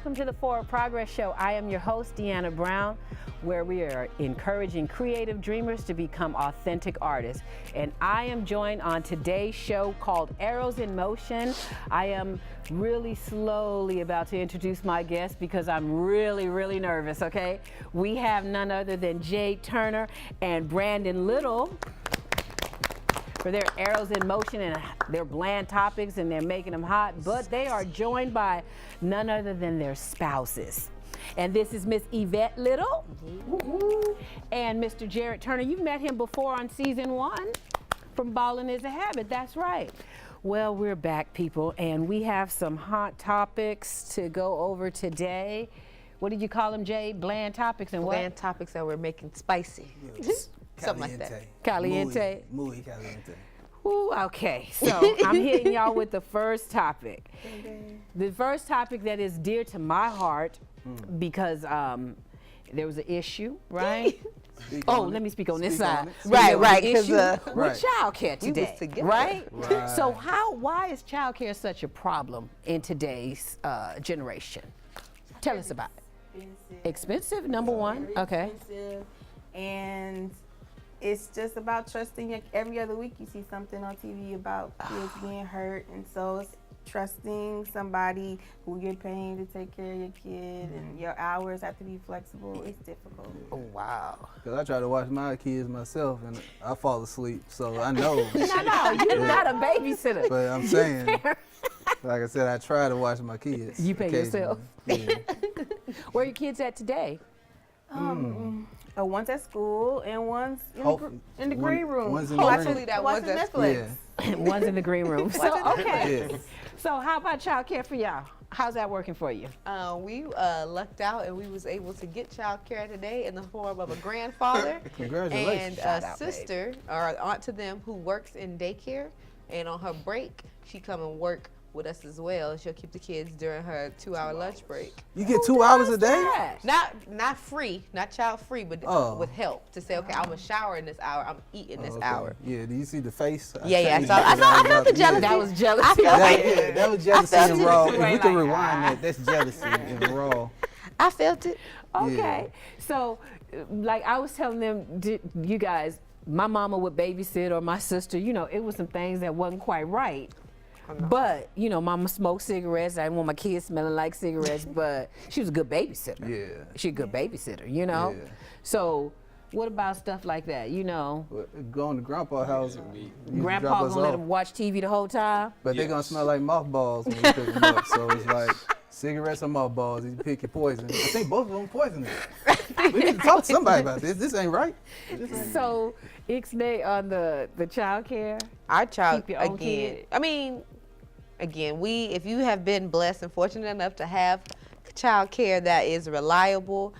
welcome to the FwdProgress Show. I am your host, Deanna Brown, where we are encouraging creative dreamers to become authentic artists. And I am joined on today's show called Arrows in Motion. I am really slowly about to introduce my guest because I'm really nervous, okay? We have none other than Jade Turner and Brandon Little for their Arrows in Motion, and their bland topics, and they're making them hot, but they are joined by none other than their spouses. And this is Miss Yvette Little and Mr. Jarrett Turner. You've met him before on season 1 from Ballin' is a Habit. That's right. Well, we're back, people, and we have some hot topics to go over today. What did you call them, Jade? Bland topics and what? Bland topics that we're making spicy. Yes. Something like that. Caliente. Muy caliente. Ooh, okay, so I'm hitting y'all with the first topic. The first topic that is dear to my heart because there was an issue, right? Let me speak on this side. Right, Issue because with childcare today, right? So why is childcare such a problem in today's generation? Tell us about it. Expensive, number one. Okay. Expensive, and it's just about trusting. Every other week you see something on TV about kids being hurt, and so it's trusting somebody who you're paying to take care of your kid, and your hours have to be flexible. It's difficult. Oh, wow. Because I try to watch my kids myself, and I fall asleep, so I know. No, you're not a babysitter. But I'm saying, like I said, I try to watch my kids. You pay yourself. Yeah. Where are your kids at today? One's at school and one's in the green room. One's in the hopefully green. that Watching was Netflix. One's in the green room. So, okay. Yeah. So how about childcare for y'all? How's that working for you? we lucked out and we was able to get childcare today in the form of a grandfather Congratulations. and a sister or an aunt to them who works in daycare, and on her break she come and work with us as well. She'll keep the kids during her 2-hour lunch break. You get 2 hours a day? Not free, not child free, but with help to say, okay, I'm gonna shower in this hour, I'm eating this hour. Yeah, do you see the face? Yeah, I felt the jealousy. That was jealousy. That was jealousy and raw. If we can rewind Right. that, that's jealousy and raw. I felt it. Okay. So, like I was telling them, you guys, my mama would babysit or my sister, it was some things that wasn't quite right. But, mama smoked cigarettes. I didn't want my kids smelling like cigarettes, but she was a good babysitter. Yeah. She a good babysitter, Yeah. So, what about stuff like that, Going to grandpa's house. Grandpa gonna let them watch TV the whole time? But they're going to smell like mothballs when you pick them up. So it's like cigarettes or mothballs. You pick your poison. I think both of them poisonous. We need to talk to somebody about this. This ain't right. So, Ixnay on the child care? Our child, Keep your own kid. if you have been blessed and fortunate enough to have child care that is reliable,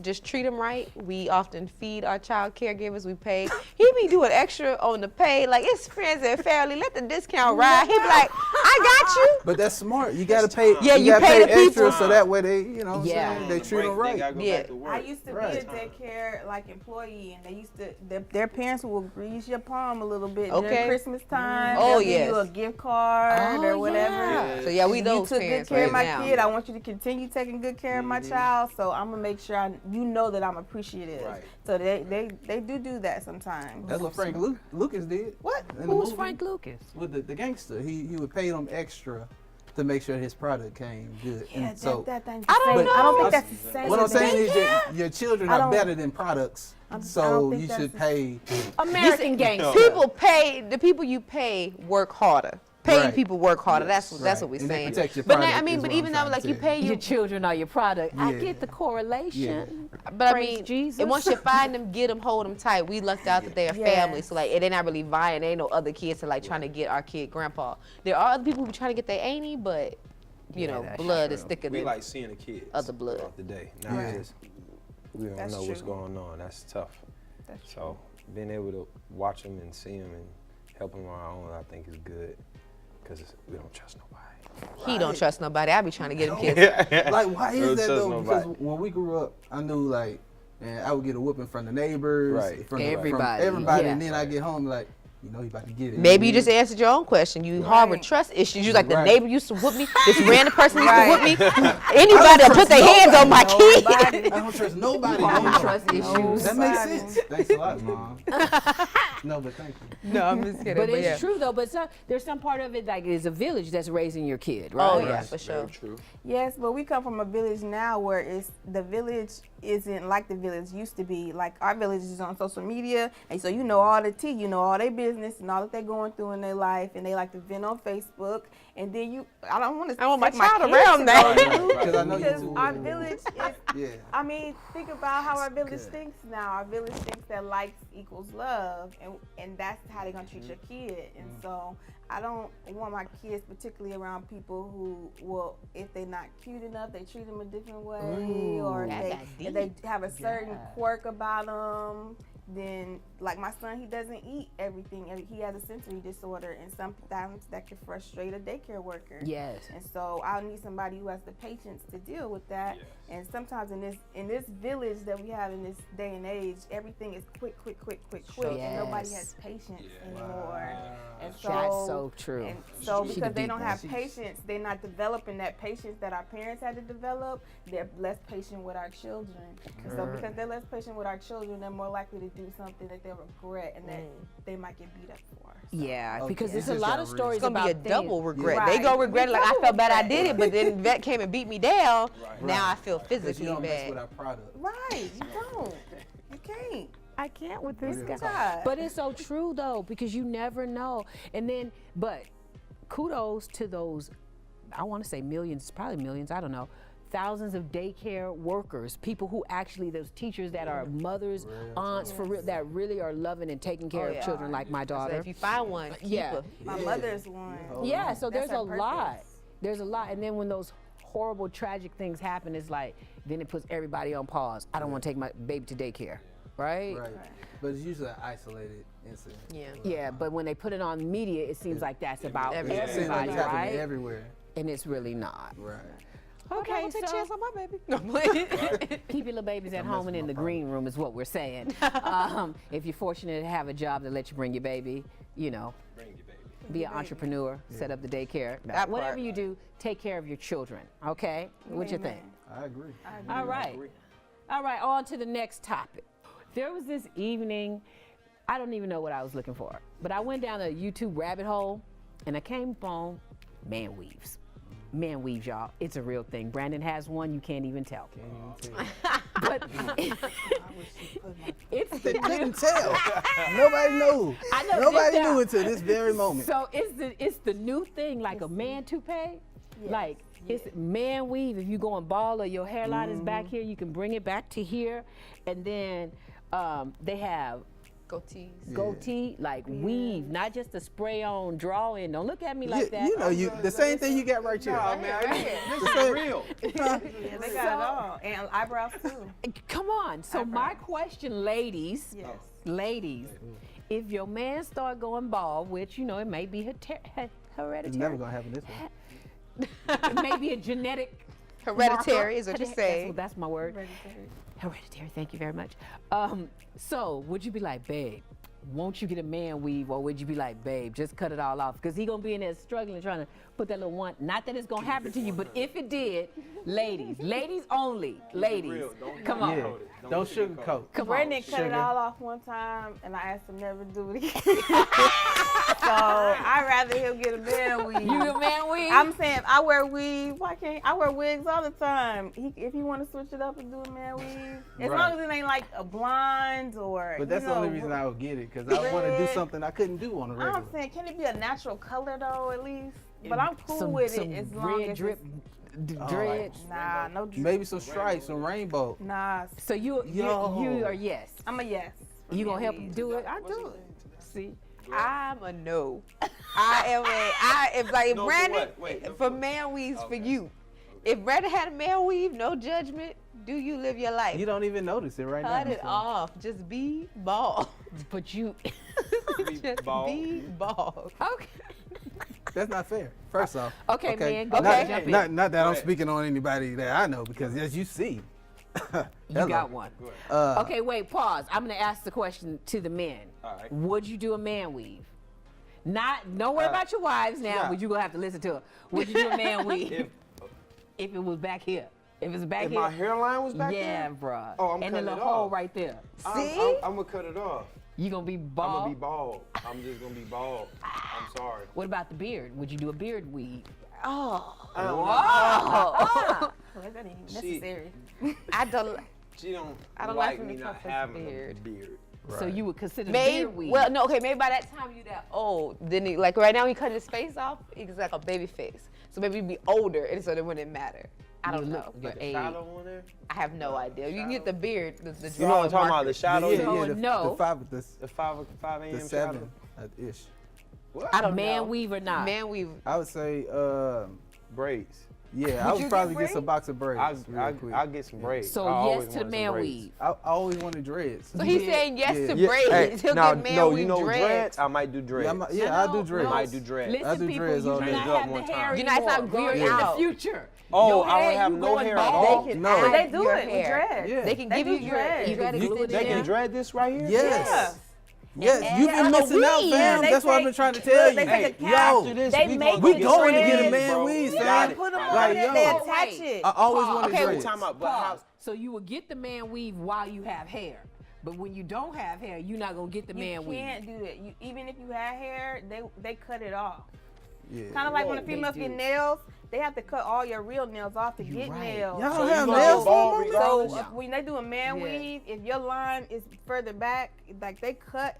just treat them right. We often feed our child caregivers. We pay. He be doing extra on the pay. Like, it's friends and family. Let the discount ride. He be like, I got you. But that's smart. You got to pay. Yeah, you gotta pay the extra people. so that way they, they treat them They right. gotta go Yeah. back to work. I used to be a daycare employee, and they used to their parents will grease your palm a little bit during Christmas time. Oh, They'll give yes. you a gift card or whatever. Yeah. So yeah, we You those took good parents care right of my now. kid. I want you to continue taking good care of my child. So I'm gonna make sure know that I'm appreciative. Right. So they do that sometimes. That's what Frank Lucas did. What? In the Who's movie. Frank Lucas? With the gangster. He would pay them extra to make sure his product came good. Yeah, And so that thing's I don't the same. know. I don't think that's the same. what I'm saying is Daycare? your children I are don't- better than products. I So don't think you that's should the- pay. American gangster. The people you pay work harder. Paying Right. people work harder. That's what Right. we're And they saying. protect your But product is but what even I'm though trying like to you tell pay Your children are your product. I Yeah. get the correlation. But Praise Jesus. and once you find them, get them, hold them tight. We lucked out that they're a family, so like they're not really vying. There ain't no other kids to like trying to get our kid grandpa. There are other people who trying to get their auntie, but that's blood is thicker We than like seeing the kids other blood. throughout the day. Not Yeah. just we don't That's know what's true. going on. That's tough. That's So being able to watch them and see them and help them on our own, I think is good because we don't trust nobody. He don't trust nobody. I be trying to get him kids. Like, why Don't is that trust though? nobody. Because when we grew up, I knew like, and I would get a whooping from the neighbors, Right. from Everybody, everybody, yeah. and then I get home like, you know he about to get it. Maybe you just answered your own question. You harbor trust issues. You like the Right. neighbor used to whoop me. This random person used to whoop me. Anybody that put their hands on my kid. I don't trust nobody. No trust issues. That makes sense. Thanks a lot, Mom. No, but thank you. No, I'm just kidding. But it's yeah. true though. But there's some part of it like it's a village that's raising your kid, right? Oh yeah, Right. for Very sure. true. Yes, but we come from a village now where the village isn't like the village used to be. Like our village is on social media, and so you know all the tea, you know all their business and all that they're going through in their life, and they like to vent on Facebook. And then I don't want to. I want my child kids around to that. go through, Because I know you because too. our village is. Yeah. I mean, think about how our village good. thinks now. Our village thinks that likes equals love, and that's how they're gonna treat your kid. And so I don't want my kids, particularly around people who will, if they're not cute enough, they treat them a different way, or if they have a certain quirk about them. Then, like my son, he doesn't eat everything. He has a sensory disorder, and sometimes that can frustrate a daycare worker. Yes. And so I'll need somebody who has the patience to deal with that. Yes. And sometimes in this village that we have in this day and age, everything is quick, and nobody Yes. has patience Yeah. anymore. And so That's so true. And so She because the they deep don't one. have patience, they're not developing that patience that our parents had to develop. They're less patient with our children. And so because they're less patient with our children, they're more likely to do something that they'll regret and that they might get beat up for. So. Yeah, Okay. because there's This a is lot got of real. stories It's gonna about be a things. double regret. Right. They gonna regret it like I Double felt bad I regret. did it, but then vet came and beat me down. Right. Now I feel Because physically you don't mess bad. with our product. Right, you don't. You can't. I can't with this Real guy. talk. But it's so true though, because you never know. And then, but kudos to those, I want to say millions, probably millions, I don't know, thousands of daycare workers, people who actually, those teachers that are mothers, aunts, for real, that really are loving and taking care of children like my So daughter. if you find one, keep Yeah. her. My mother's one. Yeah, so That's there's a her lot. purpose. There's a lot. And then when those horrible, tragic things happen, it's like, then it puts everybody on pause. I don't want to take my baby to daycare, right? Right. But it's usually an isolated incident. Yeah. Yeah, but when they put it on media, it seems like that's about It It seems like everybody, it's happening right? everywhere. And it's really not. Right. Okay, Take a so chance on my baby. No, I'm playing. keep your little babies at Don't home mess and with in my the green room is what we're saying. If you're fortunate to have a job that lets you bring your baby, you know, Bring your baby. be an entrepreneur, set up the daycare. That Whatever part. you do, take care of your children, okay? What you think? I agree. All right. All right, on to the next topic. There was this evening, I don't even know what I was looking for, but I went down a YouTube rabbit hole and I came upon man weaves. Man weaves, y'all. It's a real thing. Brandon has one, you can't even tell. But it's the Couldn't tell. Nobody knew. I know, Nobody deep down. knew until this very moment. So it's the new thing, like a man toupee. Like it's man weave. If you going bald or your hairline is back here, you can bring it back to here, and then they have Goatees. goatee, like weave, not just a spray on draw in. Don't look at me like that. You know, the same thing you got right here. Oh man, this is real. Yeah, they got it all. And eyebrows too. Come on. So my question, ladies, Yes. ladies, if your man start going bald, which you know it may be hereditary, It's never gonna happen this way. it may be a genetic Hereditary is what you're That's- saying. That's my word. Hereditary, thank you very much. So would you be like, babe, won't you get a man weave, or would you be like, babe, just cut it all off? Because he gonna be in there struggling, trying to put that little one, not that it's gonna happen to you, but if it did, ladies only, ladies, come on. Yeah. Don't sugarcoat. Come Brandon on. cut it Sugar. all off one time, and I asked him never to do it again. So I'd rather him get a man weave. You a man weave? I'm saying I wear weave. Why can't I wear wigs all the time? If he want to switch it up and do a man weave, as Right. long as it ain't like a blonde or. But that's you the only know, reason I would get it, because I want to do red. something I couldn't do on a regular. I'm saying, can it be a natural color though, at least? But I'm cool some, with some it as long red as drip, it's, dreads. nah, no drip. Maybe some stripes, some rainbow. Nah, So you are yes. I'm a yes. You gonna help him do it? I do it. See, I'm a no. If No, for Brandon, what? Wait, no, for for- man weaves for Okay. you. If Brandon had a man weave, no judgment. Do you live your life? You don't even notice it right now. Cut it so- off. Just be bald. but you. Just bald. be bald. Okay. That's not fair. First off. Okay, man, go Not, ahead, jump in. not that I'm ahead. speaking on anybody that I know, because as you see. You got one. Uh, Okay, wait, pause. I'm gonna ask the question to the men. All right. Would you do a man weave? Don't worry about your wives now, Nah. but you're going to have to listen to it. Would you do a man weave if it was back here? If it's back If here? my hairline was back Yeah, there? bruh. Oh, I'm and cutting then it the hole off. right there. See? I'm going to cut it off. You going to be I'm bald? going to be bald. I'm just going to be bald. I'm sorry. What about the beard? Would you do a beard weave? Oh. Oh, that ain't necessary. I don't. She don't, I don't like like me the not toughest having beard. a beard. So you would consider Maybe. beard weave? Well, no. Okay. Maybe by that time you that old. Then he, like right now he cut his face off. He's like a baby face. So maybe he'd be older, and so it wouldn't matter. I don't know. Your Like a age. shadow on there? I have no idea. You can get the beard, the You know what I'm talking about? The shadow? Yeah, So, yeah, no. the 5 The 5 a.m. the shadow? 7 ish. What? I don't Man know. weave or not? Man weave. I would say, Braids. yeah, I you would probably get get some box of braids. real quick. I'll get some braids. So I always yes to the wanted some man braids. weave. I always wanted dreads. So he's Yeah. saying yes Yeah. to Yeah, braids. hey, He'll now, get man no, weave you know dreads. I might do dreads. Yeah, I do dreads. I might do dreads. Listen, I do people, dreads you all do day. not Up have the one hair time. You're not- it's not anymore. growing We're in out. the future. Oh, Your I don't hair, have you no going hair at bald. all? They can No. add They do your it with hair. dreads. Yeah. They can They give do you your dreads. you gotta You extend They your can hair. dread this right here? Yes. Yes, And- you've and been a missing out, weave. fam. They That's what I've take- been trying to tell you. they take a Yo, cap. After this, They we make gonna we go get going to some get a dreads, man bro. weave, We fam. got They it. put them Like, on yo. it, they Oh, attach wait. it. I always Pause. wanted Okay, dreads. Time out, but how? So you would get the man weave while you have hair. But when you don't have hair, you're not going to get the You man weave. can't do that. Even if you had hair, they cut it off. Yeah. Kind of like when the Whoa, they females do. get nails, they have to cut all your real nails off to get right. nails. Y'all So don't you have gonna nails get bald for me? regardless? So when they do a man Yeah. weave, if your line is further back, like they cut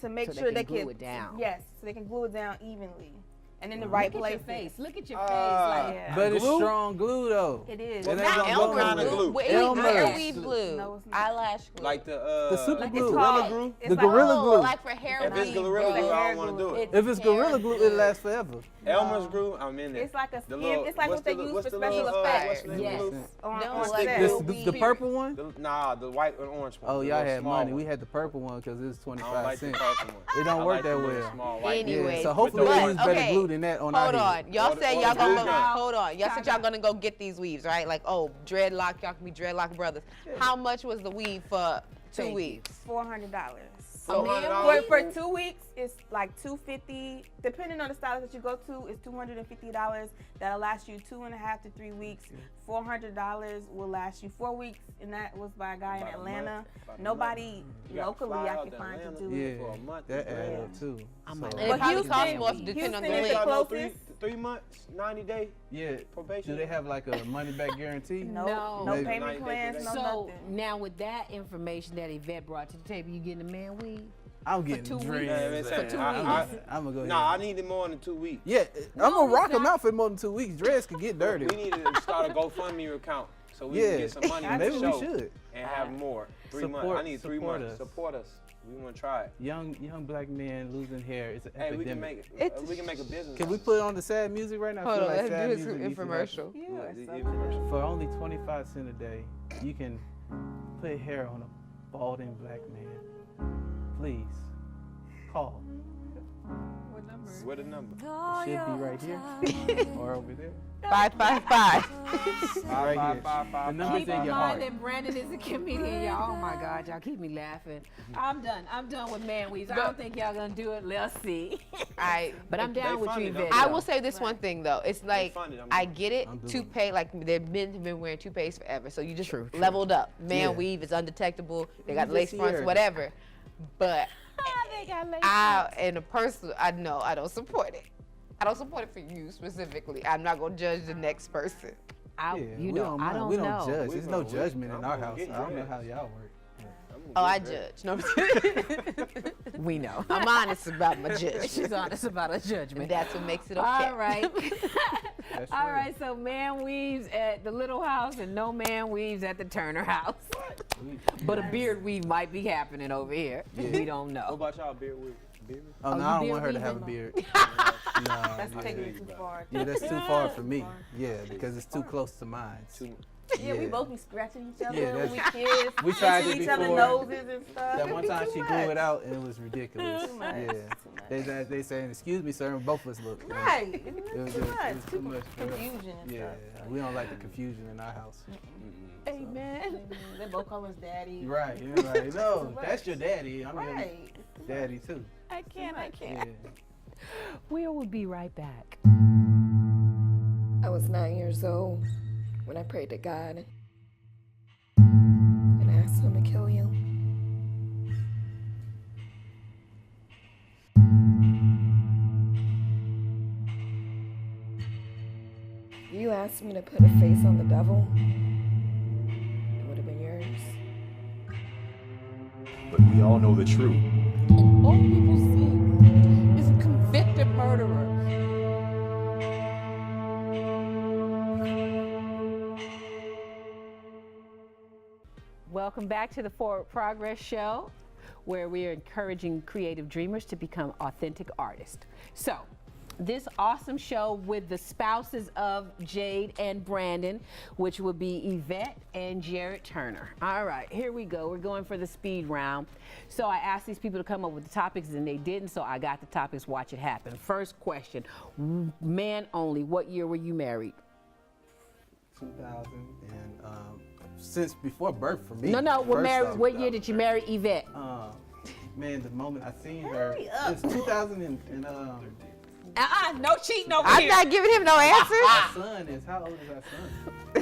to make So they sure can they glue can it down. Yes, so they can glue it down evenly and in the right Look at your place. face. Look at your face. Ah. Like, Yeah. But it's Glue? strong glue, though. It is. It ain't Not gonna go Elmer's kind of nowhere. glue. But Elmer's. hair weave glue. No, it's not. Eyelash glue. Like the The super Like glue. it's Gorilla called- glue? it's The like- Gorilla Oh, glue. like for hair If it's weave, Gorilla bro. glue, I hair don't want to glue. do it. If it's hair Gorilla glue, it lasts forever. Elmer's glue, I'm in there. It's like a The skin. It's like what's what they the- use what's for the special little, effects. what's the name of Yes. glue? On No, on like set. The purple one? Nah, the white and orange one. Oh, the y'all little had small money. one. We had the purple one because it was I don't 25 like the cents. purple one. It don't I work like that the little well. small white Anyway. one. Yeah, so hopefully With we the use But, better okay, glue than that on our Hold head. on. Y'all Or the- said or y'all the gonna glue go, gun. hold on. Y'all said y'all gonna go get these weaves, right? Like, oh, dreadlock, y'all can be dreadlock brothers. How much was the weave for 2 Thank you. weeks? $400. A man $400? For 2 weeks, it's like $250. Depending on the stylist that you go to, it's $250. That'll last you 2.5 to 3 weeks. $400 will last you 4 weeks, and that was by a guy in About a Atlanta. month. About a Nobody You gotta locally fly I out can to find to Atlanta. do Yeah, it. For a month, that yeah. add up too. I So, might And it But probably Houston- costs more depending Houston on the is Ain't length. got no closest. 3 months, 90-day yeah. probation. Do they have like a money back guarantee? No, No. no Maybe. payment 90 plans, days. no So nothing. now with that information that Yvette brought to the table, you getting a man weave? I'm getting 2 weeks. dreams. Yeah, man, For 2 I- weeks. I'm gonna go Nah, I ahead. needed more than 2 weeks. Yeah, No, I'm gonna it's rock them not. out for more than 2 weeks. Dreads can get dirty. We need to start a GoFundMe account so we Yeah, can get some money in maybe the we show should. and have more. 3 months. Support- I need 3 support months. us. Support us. We want to try it. Young black men losing hair is an Hey, epidemic. we can make it. It's- We can make a business. Can we put on the sad music right now? I Hold feel on, like let's sad do this music needs to infomercial. Yeah, Yeah, the so- infomercial. For only 25 cents a day, you can put hair on a balding black man. Please, call. What number? What a number? It should be right here or over there. 555. Right here. The number's Keep in in your mind heart. that Brandon is a comedian, y'all. Oh my God, y'all keep me laughing. I'm done with man weaves. I don't think y'all gonna do it. Let's see. But I'm down with funny, you, though. Yvette. I will say this one thing though. It's like funded, I'm I doing get it. I'm doing it. Toupee, like they've been wearing toupees forever, so you just True. leveled up. Man Yeah. weave is undetectable. They got You lace just fronts, hear it. whatever. But They got lace I, in a personal, I know I don't support it. I don't support it for you specifically. I'm not gonna judge the next person. I, Yeah, you we know, don't I mind. don't We know. don't judge. We There's no gonna- judgment I'm in our gonna house. get I don't know dreads. how y'all work. I'm gonna Oh, I get rid. judge. No, I'm kidding. We know. I'm honest about my judgment. She's honest about her And judgment. that's what makes it okay. All right. That's All real. right, so man weaves at the little house and no man weaves at the Turner house. But a beard weave might be happening over here. We don't What know. about y'all, beard with beard? Oh, Oh, no, you I don't beard want her to have a weaving? beard. Nah, That's yeah. taking it too far. Yeah, that's too far for me. Yeah, because it's too close to mine. Yeah, we both be scratching each other Yeah, when we that's- kiss. We tried kissing it each other before. noses and stuff. That It one be time too she much. grew it out and it was ridiculous. Too much. Yeah. Too much. They saying, excuse me, sir, and both of us look. Right. It was, Too it was much. too much for us. Confusion and Yeah, stuff. we don't like the confusion in our house. Amen. They both call us daddy. Right, you're like, no, that's your daddy. I'm your Right. daddy too. I can't. Yeah. We will be right back. I was 9 years old when I prayed to God and asked him to kill you. You asked me to put a face on the devil, it would have been yours. But we all know the truth. And all people see is a convicted murderer. Welcome back to the FwdProgress Show, where we are encouraging creative dreamers to become authentic artists. So, this awesome show with the spouses of Jade and Brandon, which would be Yvette and Jarrett Turner. All right, here we go. We're going for the speed round. So I asked these people to come up with the topics and they didn't, so I got the topics. Watch it happen. First question, man only, what year were you married? 2000 and since before birth for me. No, we're first married. off, What year did you marry Yvette? Man, the moment I seen her, it's 2000 and No cheating over I'm here. not giving him no answer. our son is, how old is our son?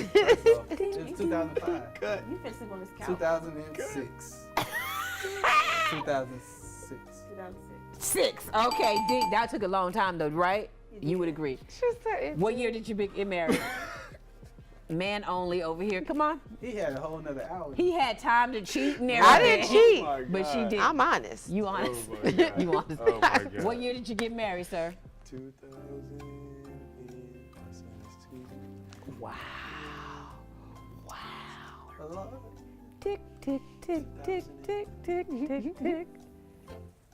First off, it's 2005. You finna sleep on this couch. 2006. 2006. 2006. 6. Okay, Dick, that took a long time though, right? You would agree. What year did you get married? Man only over here. Come on. He had a whole nother hour. He had time to cheat and everything. I didn't cheat. my But she God. did. I'm honest. You honest? Oh my God. You honest? Oh my God. What year did you get married, sir? 2000 and my son is 2. Wow. Wow. Hello? Tick, tick, tick, tick, tick, tick, tick, tick.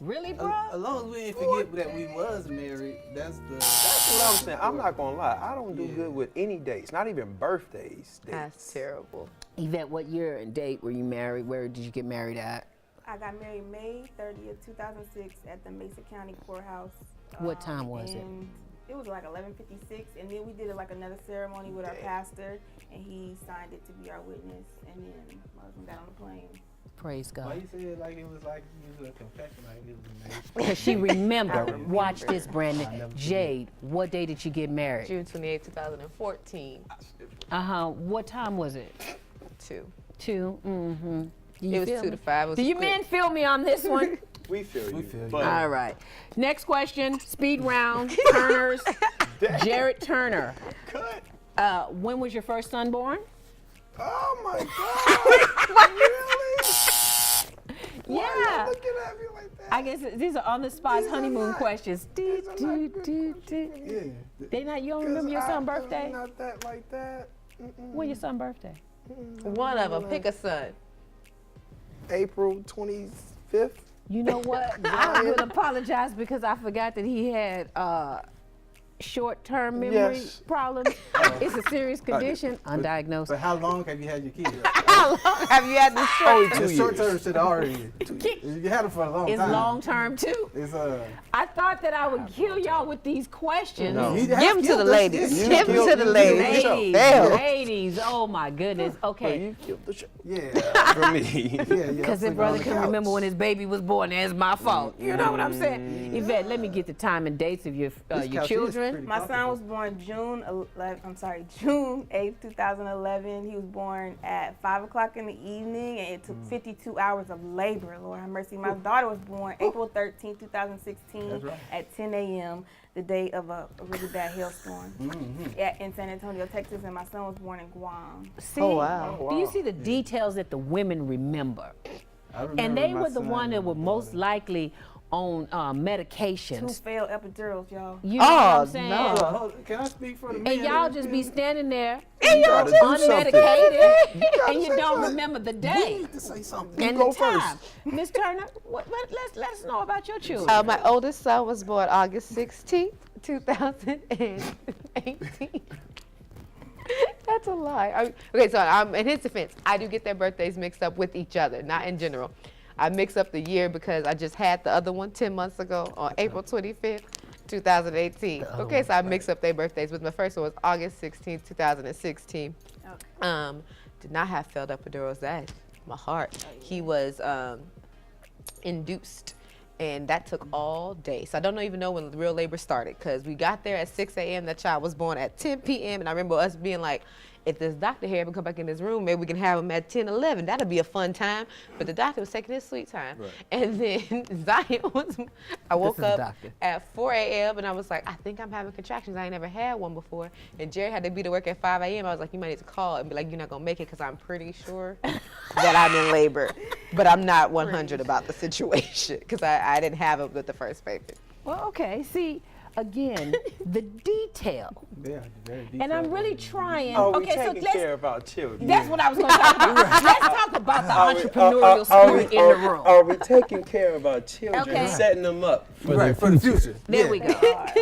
Really, bro? As long as we ain't forget that we was married, that's the. That's what I'm saying. I'm not gonna lie. I don't do good with any dates, not even birthdays. That's terrible. Yvette, what year and date were you married? Where did you get married at? I got married May 30th, 2006 at the Mesa County Courthouse. What time was it? and it was like 11:56, and then we did like another ceremony with our pastor, and he signed it to be our witness, and then my husband got on the plane. Praise Why God. you say it like it was a confession, like it was amazing? Because she remembered. Watch this, I Brandon. never forget. Jade, what day did you get married? June 28, 2014. What time was it? 2. 2. Mm-hmm. It was 2 to 5. It was Do you quick. men feel me on this one? We feel you. We feel you. But All right. Next question. Speed round. Turners. Jarrett Turner. cut. When was your first son born? Oh my God. Really? Why Yeah. you looking at me like that? I guess these are on the spot These are honeymoon not- questions. these are not good Yeah. They not. You don't remember your son's birthday? Not that like that. When your son's birthday? One of them. Pick a son. April 25th. You know what? I would apologize because I forgot that he had short-term memory Yes. problems. It's a serious condition, undiagnosed. But how long have you had your kids? How long have you had this short? Only 2 The years. short-term shit already. You had them for a long It's time. long-term too. It's I thought that I would kill y'all with these questions. No. You Give have them to killed the us. ladies. Yeah, Give them to the ladies. Ladies, Fail. ladies, oh my goodness. So Okay. you killed the show. Yeah. For me. Yeah. Because I'm if brother sleeping can on the remember couch. when his baby was born, that's my fault. You know what I'm saying? Yvette, let me get the time and dates of your This couch is children. pretty My son comfortable. was born June 8th, 2011. He was born at 5 o'clock in the evening, and it took 52 hours of labor. Lord have mercy. My daughter was born April 13th, 2016 That's right. at 10 a.m., the day of a really bad hailstorm in San Antonio, Texas, and my son was born in Guam. See, Oh, wow. do you see the details that the women remember? I remember And they my were the son one that and were my most daughter. likely on 2 medications. failed epidurals, y'all. You know what I'm Oh, saying? no. Hold on, hold on. Can I speak for the man? And y'all just be standing there You gotta do something. unmedicated, and you say don't something. remember the We day need to say something. and go the time. first. Miss Turner, let us know about your children. My oldest son was born August 16th, 2018. That's a lie. Okay, so in his defense, I do get their birthdays mixed up with each other, not in general. I mix up the year because I just had the other one 10 months ago on April 25th, 2018. Okay, so I mix up their birthdays, but my first one was August 16th, 2016. Okay. Did not have failed epidurals. That my heart. He was induced, And that took all day. So I don't even know when the real labor started, because we got there at 6 a.m. That child was born at 10 p.m. And I remember us being like, if this doctor here ever come back in this room, maybe we can have him at 10, 11. That'll be a fun time. But the doctor was taking his sweet time. Right. And then Zion I woke up at 4 a.m. and I was like, I think I'm having contractions. I ain't never had one before. And Jerry had to be to work at 5 a.m. I was like, you might need to call and be like, you're not gonna make it, because I'm pretty sure that I'm in labor. But I'm not 100 about the situation, because I didn't have it with the first baby. Well, okay. See, again, the detail. Yeah, very And detailed. I'm really trying. Are we Okay, so taking let's. care of our children? That's what I was going to talk about. Let's talk about the entrepreneurial spirit in the room. Are we taking care of our children Okay. and setting them up for Right, for the future. There Yeah. we go.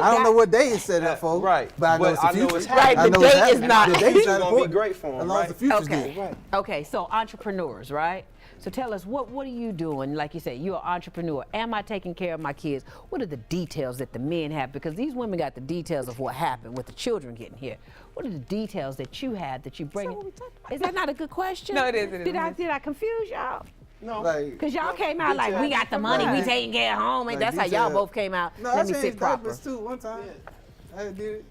I don't know what day it's set up for. Right. But I know But it's the I know future. it's happening. Right, the know it's date is happening. not- The date's It's not gonna be important. great for them, As long as right? the future's Okay. good. Right. Okay, so entrepreneurs, right? So tell us, what are you doing? Like you said, you're an entrepreneur. Am I taking care of my kids? What are the details that the men have? Because these women got the details of what happened with the children getting here. What are the details that you had that you bring? Is that not a good question? No, it is, it is. Did I confuse y'all? No. Like, Because y'all came out like, we got the money, we taking care of home. And Like that's how y'all detail. both came out. no, I Let me changed sit proper. diapers too one time. I did it.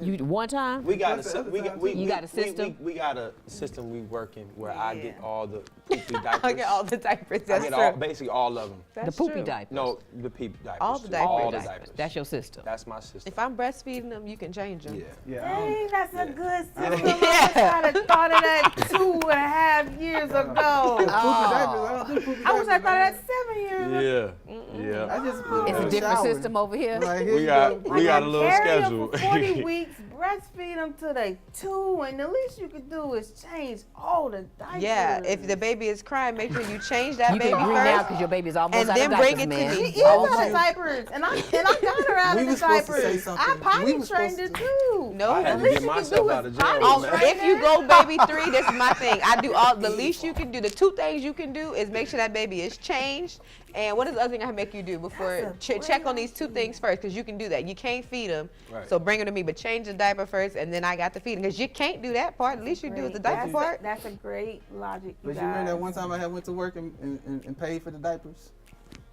You one time? We got What's the other time? You got a system? We got a system we working where I get all the poopy diapers. I get all the diapers. I That's get true. all, basically all of them. That's the poopy true. diapers. No, the poopy diapers. All the too. diapers. All the diapers. diapers. That's your system. That's my system. If I'm breastfeeding them, you can change them. Yeah. Yeah. Dang, that's a good Yeah. system. I wish I'd have thought of that 2.5 years ago. Poopy diapers. I don't do poopy diapers. I wish I thought of that 7 years ago. Yeah. I just put It's them a in different the shower. system over here. Like, here We you got go. we got a little Carry schedule. them for 40 weeks, breastfeed them till they 2, and the least you could do is change all the diapers. Yeah, if the baby is crying, make sure you change that You baby can agree now first. because your baby's almost And out then of bring diapers, it to man. me. She is out of diapers, and I got her out We of the was supposed to say diapers. something. I We potty was trained supposed her to- too. No, I had the to least get you can myself do out is of jail, potty man. train. If you go baby 3, this is my thing. I do all the least you can do. The 2 things you can do is make sure that baby is changed. And what is the other thing I make you do before? Check on these 2 things first, because you can do that. You can't feed them, Right. so bring them to me. But change the diaper first, and then I got to feed them, because you can't do that part. At least you do is the diaper part. That's a great logic. But you remember that one time I had went to work and paid for the diapers?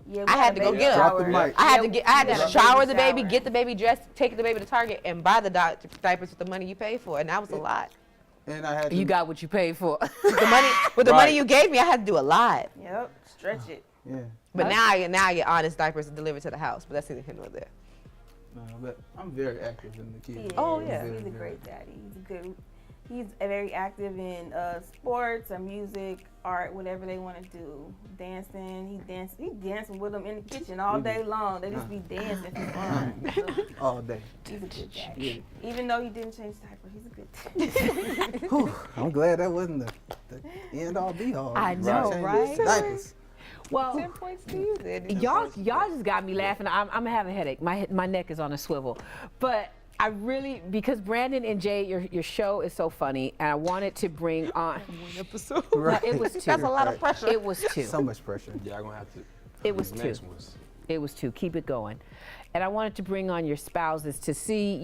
Yeah, I had to go get Drop them. the mic. I had to Yeah, shower the baby baby, get the baby dressed, take the baby to Target, and buy the diapers with the money you paid for, and that was a lot. And I had to, You got what you paid for. With the money, Right. money you gave me, I had to do a lot. Yep, stretch it. yeah. But now I get honest diapers delivered to the house. But that's neither here nor there. No, but I'm very active in the kids. Oh, I'm yeah. very, He's a very- great daddy. He's very active in sports or music, art, whatever they want to do. Dancing, he dancing with them in the kitchen all day long. They just be dancing for fun. So all day. he's a good daddy. Even though he didn't change diaper, he's a good daddy. Whew, I'm glad that wasn't the end all be all. I know, Changing right? Diapers. Well, 10 points to you, then. y'all just got me laughing. I'm gonna have a headache. My neck is on a swivel. But I really, because Brandon and Jade, your show is so funny, and I wanted to bring on. Right. It was 2. That's a lot of pressure. It was 2. So much pressure. Yeah, I'm gonna have to. It was next 2. ones. It was 2. Keep it going. And I wanted to bring on your spouses to see,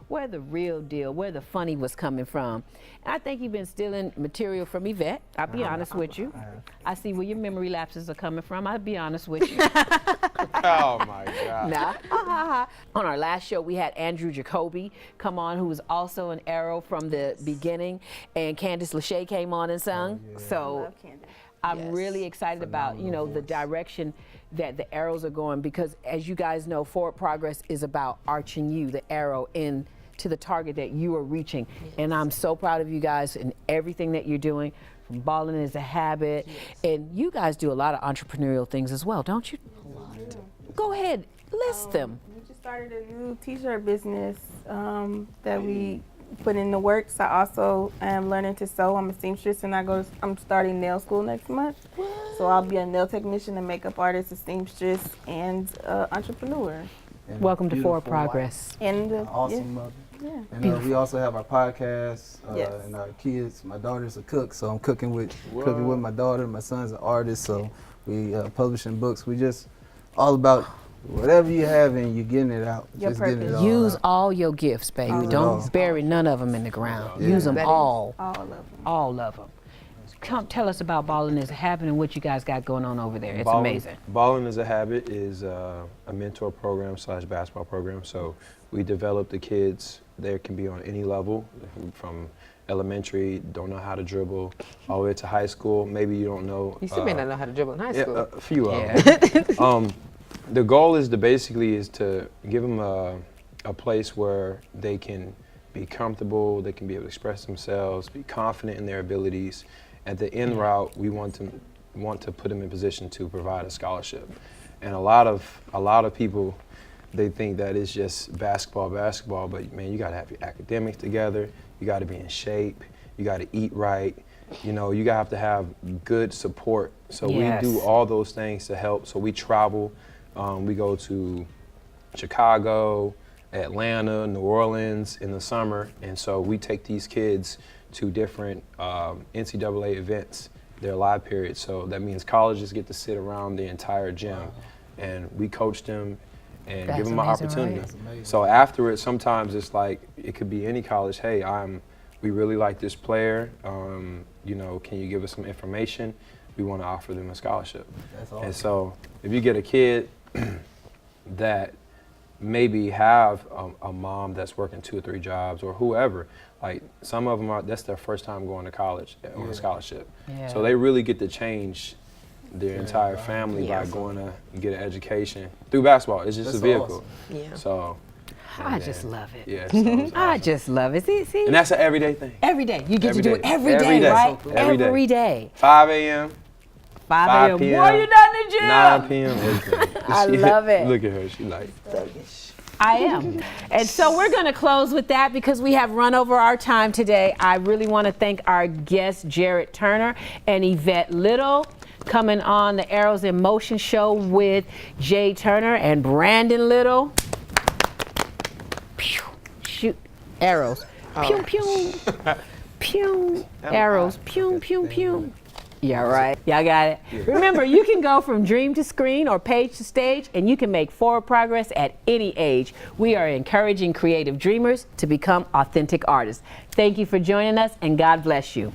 where the real deal, where the funny was coming from. And I think you've been stealing material from Yvette. I'll be honest with you. I see where your memory lapses are coming from. I'll be honest with you. Oh my God. Nah. On our last show, we had Andrew Jacoby come on, who was also an Arrow from the beginning, and Candice Lachey came on and sung. So Love Candace. I'm really excited about, the direction that the Arrows are going, because as you guys know, Forward Progress is about arching you, the arrow, in to the target that you are reaching. And I'm so proud of you guys and everything that you're doing, from balling as a habit. And you guys do a lot of entrepreneurial things as well, don't you? A lot. Go ahead, list them. We just started a new t-shirt business that we put in the works. I also am learning to sew. I'm a seamstress, and I'm starting nail school next month. So I'll be a nail technician, a makeup artist, a seamstress, and entrepreneur. And Welcome to beautiful Forward Progress. And wife, awesome mother. yeah. And we also have our podcast Yes. and our kids. My daughter's a cook, so I'm cooking with my daughter. My son's an artist, so we publishing books. We just all about whatever you have and you're getting it out. Your just getting it purpose. all Use out. all your gifts, baby. Use it Don't all. bury none of them in the ground. Yeah. Use them That is all. all of them. All of them. Tell us about Ballin' is a Habit and what you guys got going on over there. It's amazing. Ballin' is a Habit is a mentor program / basketball program. So we develop the kids. They can be on any level, from elementary, don't know how to dribble, all the way to high school. Maybe you don't know. You still may not know how to dribble in high school. A few of them. The goal is to basically to give them a place where they can be comfortable, they can be able to express themselves, be confident in their abilities. At the end route, we want to put them in position to provide a scholarship. And a lot of people, they think that it's just basketball, but man, you gotta have your academics together, you gotta be in shape, you gotta eat right, you know, you have to have good support. So we do all those things to help. So we travel, we go to Chicago, Atlanta, New Orleans in the summer, and so we take these kids to different NCAA events, their live periods. So that means colleges get to sit around the entire gym, and we coach them and give them an opportunity. Right? So afterwards, sometimes it's like, it could be any college, hey, we really like this player, you know, can you give us some information? We want to offer them a scholarship. That's awesome. And so if you get a kid that maybe have a mom that's working 2 or 3 jobs, or whoever, like some of them that's their first time going to college on a scholarship. Yeah. So they really get to change their entire family by going to get an education through basketball. It's just a vehicle. Awesome. Yeah. So I just love it. Yeah, so awesome. I just love it. See? And that's an everyday thing. Every day. You get to do it every day, right? Every day. 5 a.m. 5 a.m. p.m. Boy, you're not in the gym. 9 p.m. everything. I love it. Look at her. She like, thuggish. I am. And so we're going to close with that because we have run over our time today. I really want to thank our guests, Jarrett Turner and Yvette Little, coming on the Arrows in Motion show with Jade Turner and Brandon Little. Pew, shoot, arrows. Pew, pew. Pew, arrows. Pew, pew, pew. Yeah, right. Y'all got it. Yeah. Remember, you can go from dream to screen or page to stage, and you can make forward progress at any age. We are encouraging creative dreamers to become authentic artists. Thank you for joining us, and God bless you.